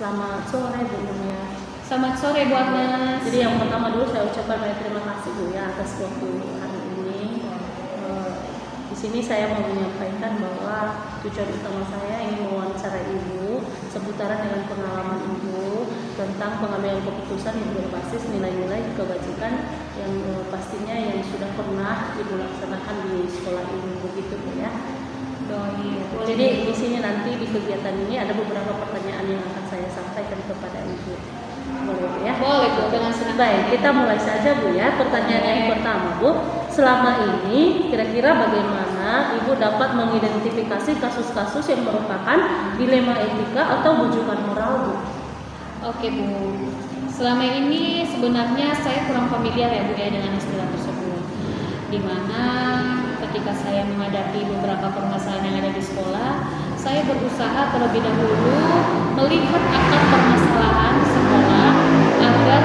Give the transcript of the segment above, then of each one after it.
Selamat sore Bu Mia. Selamat sore Bu Agnes. Jadi yang pertama dulu saya ucapkan banyak terima kasih Bu ya atas waktu hari ini. Di sini saya mau menyampaikan bahwa tujuan utama saya ingin mewawancara Ibu seputaran dengan pengalaman Ibu tentang pengambilan keputusan yang berbasis nilai-nilai kebajikan yang pastinya yang sudah pernah Ibu laksanakan di sekolah Ibu, begitu Bu ya. Jadi di sini nanti di kegiatan ini ada beberapa pertanyaan yang akan saya sampaikan kepada Ibu. Boleh Bu ya? Boleh Bu, dengan senang. Baik, kita mulai saja Bu ya. Pertanyaan yang pertama Bu, selama ini kira-kira bagaimana Ibu dapat mengidentifikasi kasus-kasus yang merupakan dilema etika atau bujukan moral Bu? Oke Bu, selama ini sebenarnya saya kurang familiar ya Bu ya dengan istilah tersebut. Dimana ketika saya menghadapi beberapa permasalahan yang ada di sekolah, saya berusaha terlebih dahulu melihat akar permasalahan sekolah agar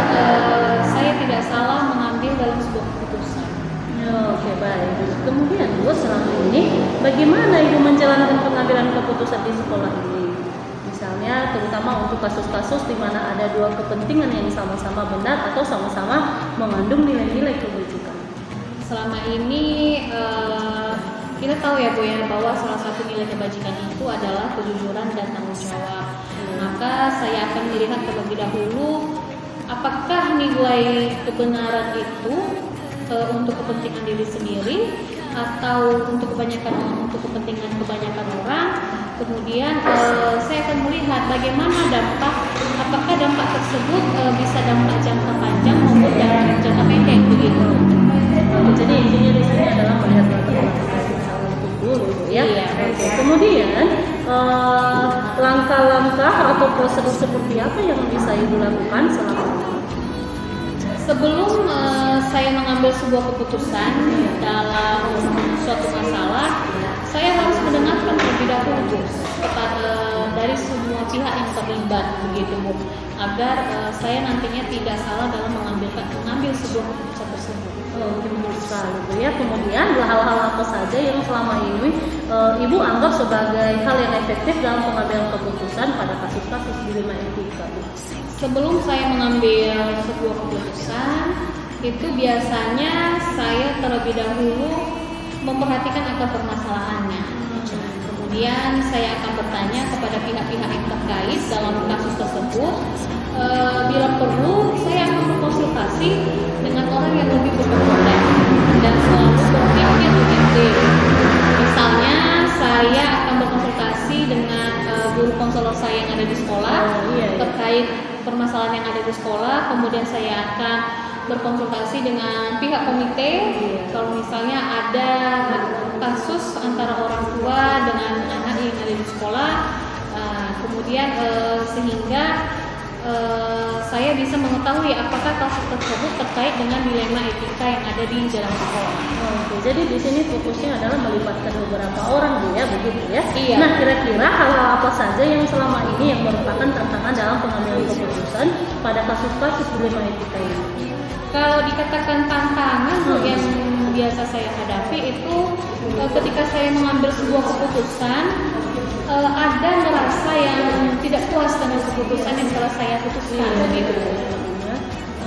saya tidak salah mengambil dalam sebuah keputusan. Oke, baik. Kemudian Bu, selama ini bagaimana Ibu menjalankan pengambilan keputusan di sekolah ini? Misalnya terutama untuk kasus-kasus di mana ada dua kepentingan yang sama-sama benar atau sama-sama mengandung nilai-nilai kebajikan. Selama ini kita tahu ya Bu ya bahwa salah satu nilai kebajikan itu adalah kejujuran dan tanggung jawab. Maka saya akan melihat terlebih dahulu apakah nilai kebenaran itu untuk kepentingan diri sendiri atau untuk kepentingan kebanyakan orang. Kemudian saya akan melihat bagaimana apakah dampak tersebut bisa dampak jangka panjang maupun jangka pendek begitu. Jadi intinya di sini adalah melihat latar belakang itu dulu ya. Iya. Oke. Kemudian langkah-langkah atau prosedur seperti apa yang bisa Ibu lakukan selama ini? Sebelum saya mengambil sebuah keputusan dalam suatu masalah, saya harus mendengarkan terlebih dahulu kepada dari semua pihak yang terlibat begitu Bu, agar saya nantinya tidak salah dalam mengambil sebuah keputusan tersebut. Betul sekali Bu ya. Kemudian hal-hal apa saja yang selama ini Ibu anggap sebagai hal yang efektif dalam pengambilan keputusan pada kasus-kasus dilema etika Bu? Sebelum saya mengambil sebuah keputusan, itu biasanya saya terlebih dahulu memperhatikan akar permasalahannya. Kemudian saya akan bertanya kepada pihak-pihak yang terkait dalam kasus tersebut. Bila perlu, saya akan berkonsultasi dengan orang yang lebih berkompeten dan selalu berpikir objektif. Misalnya, saya akan berkonsultasi dengan guru konselor saya yang ada di sekolah terkait permasalahan yang ada di sekolah. Kemudian saya akan berkonsultasi dengan pihak komite kalau misalnya ada kasus antara orang tua dengan anak yang ada di sekolah. Kemudian sehingga saya bisa mengetahui apakah kasus tersebut terkait dengan dilema etika yang ada di dalam sekolah. Oke, jadi di sini fokusnya adalah melibatkan beberapa orang Bu ya, begitu ya. Iya. Nah, kira-kira hal-hal apa saja yang selama ini yang merupakan tantangan dalam pengambilan keputusan pada kasus-kasus dilema etika ini? Kalau dikatakan tantangan Bu, yang biasa saya hadapi itu ketika saya mengambil sebuah keputusan, ada merasa yang tidak puas dengan keputusan yang telah saya putuskan begitu.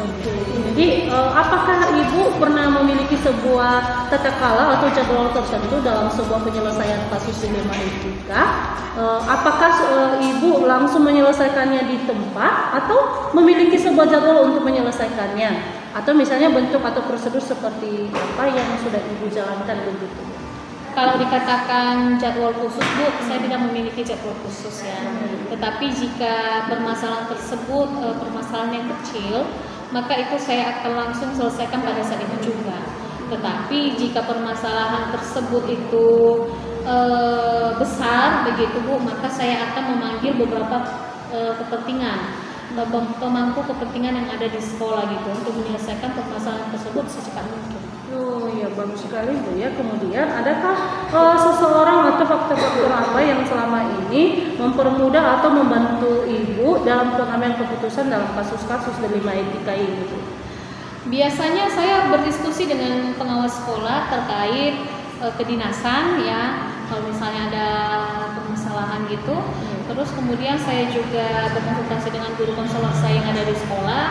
Oke. Jadi apakah Ibu pernah memiliki sebuah tata kala atau jadwal tertentu dalam sebuah penyelesaian kasus dilema etika? Apakah Ibu langsung menyelesaikannya di tempat atau memiliki sebuah jadwal untuk menyelesaikannya? Atau misalnya bentuk atau prosedur seperti apa yang sudah Ibu jalankan begitu? Kalau dikatakan jadwal khusus Bu, saya tidak memiliki jadwal khusus ya. Tetapi jika permasalahan tersebut permasalahan yang kecil, maka itu saya akan langsung selesaikan pada saat itu juga. Tetapi jika permasalahan tersebut itu besar begitu Bu, maka saya akan memanggil beberapa kepentingan, pemangku kepentingan yang ada di sekolah gitu untuk menyelesaikan permasalahan tersebut secepat mungkin. Oh ya, bagus sekali Bu ya. Kemudian adakah seseorang atau faktor-faktor apa yang selama ini mempermudah atau membantu Ibu dalam pengambilan keputusan dalam kasus-kasus dilema etika ini Bu? Biasanya saya berdiskusi dengan pengawas sekolah terkait kedinasan ya, kalau misalnya ada permasalahan gitu. Terus kemudian saya juga berkonsultasi dengan guru konselor saya yang ada di sekolah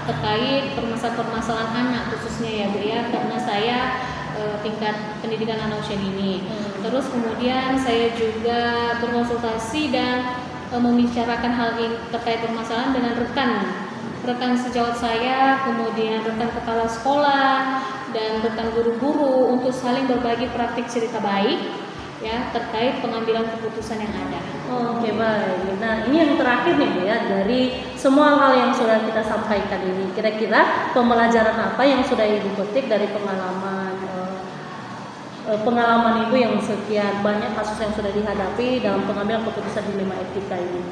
terkait permasalahan anak khususnya ya Bu ya, karena saya tingkat pendidikan anak usia dini. Terus kemudian saya juga berkonsultasi dan membicarakan hal ini terkait permasalahan dengan rekan sejawat saya, kemudian rekan kepala sekolah dan rekan guru-guru untuk saling berbagi praktik cerita baik ya terkait pengambilan keputusan yang ada. Oke, baik. Nah, ini yang terakhir nih Bu ya, dari semua hal yang sudah kita sampaikan ini, kira-kira pembelajaran apa yang sudah Ibu petik dari pengalaman Ibu yang sekian banyak kasus yang sudah dihadapi dalam pengambilan keputusan dilema etika ini?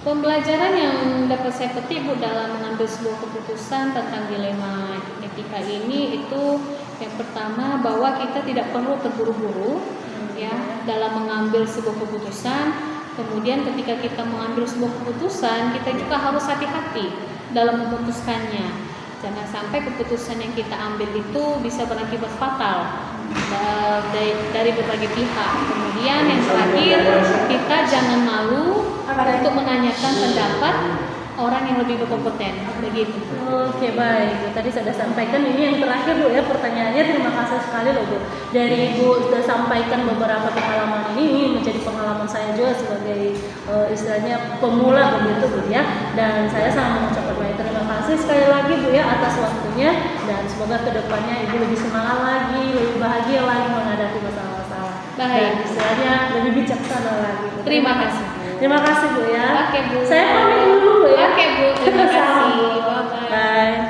Pembelajaran yang dapat saya petik Bu dalam mengambil sebuah keputusan tentang dilema etika ini itu yang pertama, bahwa kita tidak perlu terburu-buru ya dalam mengambil sebuah keputusan. Kemudian ketika kita mengambil sebuah keputusan, kita juga harus hati-hati dalam memutuskannya. Jangan sampai keputusan yang kita ambil itu bisa berakibat fatal dari berbagai pihak. Kemudian yang terakhir, kita jangan malu untuk menanyakan pendapat orang yang lebih berkompeten begitu. Oke, baik. Tadi sudah sampaikan, ini yang terakhir Bu ya pertanyaannya. Terima kasih sekali loh Bu. Dari Ibu sudah sampaikan beberapa pengalaman ini menjadi pengalaman saya juga sebagai istilahnya pemula begitu Bu ya. Dan saya sangat mengucapkan banyak terima kasih sekali lagi Bu ya atas waktunya, dan semoga kedepannya Ibu lebih semangat lagi, lebih bahagia lagi menghadapi masalah-masalah. Dan istilahnya lebih bijaksana lagi. Terima kasih. Terima kasih Bu ya. Oke Bu. Saya pamit dulu Bu ya. Oke Bu, terima kasih. Bye bye. Bye.